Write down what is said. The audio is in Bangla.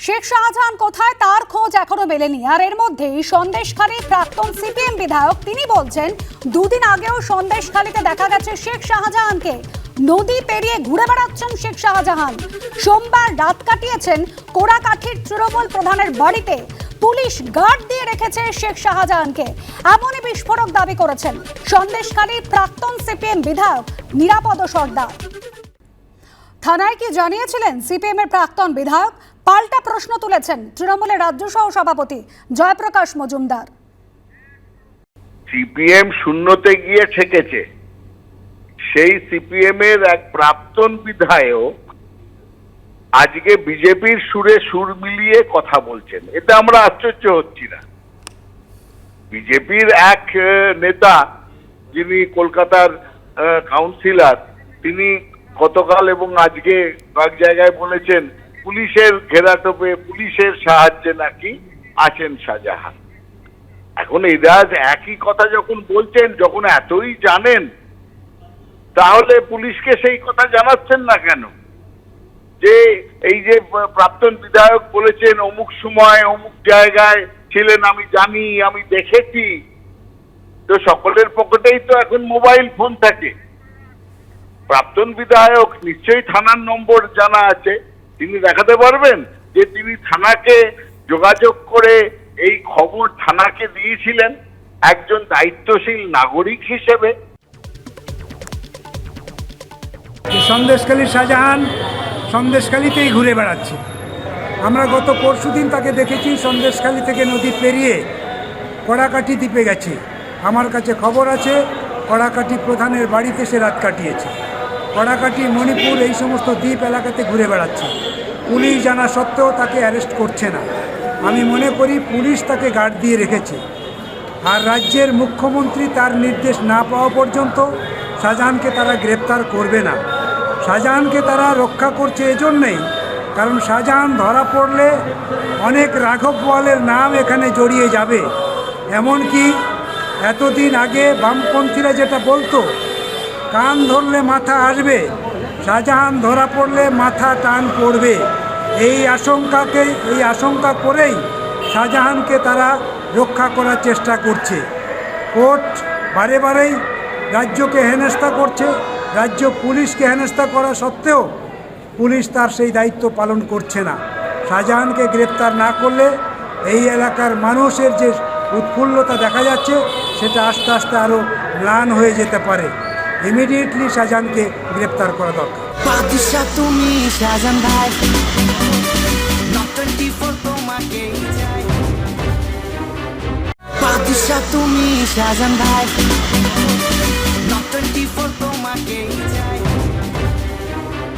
শেখ শাহজাহান কোথায় তার খোঁজ এখনো মেলেনি। আর এর মধ্যেই সন্দেশখালীর প্রাক্তন সিপিএম বিধায়ক তিনি বলছেন, দুদিন আগেও সন্দেশখালীতে দেখা গেছে শেখ শাহজাহানকে। নদী পেরিয়ে ঘুরে বেড়াচ্ছেন শেখ শাহজাহান। সোমবার রাত কাটিয়েছেন কোড়াকাঠির তৃণমূল প্রধানের বাড়িতে। পুলিশ গার্ড দিয়ে রেখেছে শেখ শাহজাহানকে। এমনই বিস্ফোরক দাবি করেছেন সন্দেশখালীর প্রাক্তন সিপিএম বিধায়ক নিরাপদ সর্দার। থানায় কি জানিয়েছিলেন সিপিএম এর প্রাক্তন বিধায়ক? পাল্টা প্রশ্ন তুলেছেন তৃণমূলের রাজ্য সহ সভাপতি জয়প্রকাশ মজুমদার। সিপিএম শূন্যতে গিয়ে ঠেকেছে। সেই সিপিএম এর এক প্রাক্তন বিধায়ক আজকে বিজেপির সুরে সুর মিলিয়ে কথা বলছেন। এতে আমরা আশ্চর্য হচ্ছি না। বিজেপির এক নেতা যিনি কলকাতার কাউন্সিলর, তিনি গতকাল এবং আজকে কয়েক জায়গায় বলেছেন পুলিশের ঘেরাটোপে, পুলিশের সাহায্যে নাকি আছেন শাহজাহান। এখন এরা একই কথা যখন বলছেন, যখন এতই জানেন, তাহলে পুলিশকে সেই কথা জানাচ্ছেন না কেন? যে এই যে প্রাক্তন বিধায়ক বলেছেন অমুক সময় অমুক জায়গায় ছিলেন, আমি জানি, আমি দেখেছি। তো সকলের পকেটেই তো এখন মোবাইল ফোন থাকে। প্রাক্তন বিধায়ক নিশ্চয়ই থানার নম্বর জানা আছে, তিনি দেখাতে পারবেন যে তিনি থানাকে যোগাযোগ করে এই খবর থানাকে দিয়েছিলেন একজন দায়িত্বশীল নাগরিক হিসেবে। সন্দেশখালীর শাহজাহান সন্দেশখালীতেই ঘুরে বেড়াচ্ছে। আমরা গত পরশুদিন তাকে দেখেছি সন্দেশখালী থেকে নদী পেরিয়ে কড়াকাঠি দ্বীপে গেছে। আমার কাছে খবর আছে কড়াকাঠি প্রধানের বাড়িতে সে রাত কাটিয়েছে। কড়াকাঠি, মণিপুর এই সমস্ত দ্বীপ এলাকাতে ঘুরে বেড়াচ্ছে। পুলিশ জানা সত্ত্বেও তাকে অ্যারেস্ট করছে না। আমি মনে করি পুলিশ তাকে গার্ড দিয়ে রেখেছে। আর রাজ্যের মুখ্যমন্ত্রী তার নির্দেশ না পাওয়া পর্যন্ত শাহজাহানকে তারা গ্রেপ্তার করবে না। শাহজাহানকে তারা রক্ষা করছে এজন্যই কারণ শাহজাহান ধরা পড়লে অনেক রাঘব বোয়ালের নাম এখানে জড়িয়ে যাবে। এমনকি এতদিন আগে বামপন্থীরা যেটা বলতো কান ধরলে মাথা আসবে, শাহজাহান ধরা পড়লে মাথা টান পড়বে, এই আশঙ্কা করেই শাহজাহানকে তারা রক্ষা করার চেষ্টা করছে। কোর্ট বারে বারেই রাজ্যকে হেনস্থা করছে, রাজ্য পুলিশকে হেনস্থা করা সত্ত্বেও পুলিশ তার সেই দায়িত্ব পালন করছে না। শাহজাহানকে গ্রেপ্তার না করলে এই এলাকার মানুষের যে উৎফুল্লতা দেখা যাচ্ছে সেটা আস্তে আস্তে আরও ম্লান হয়ে যেতে পারে। ইমিডিয়েটলি শাহজাহানকে গ্রেপ্তার করা দরকার। তুমি শাহজাহান ভাই, তোমাকে তুমি শাহজাহান ভাই।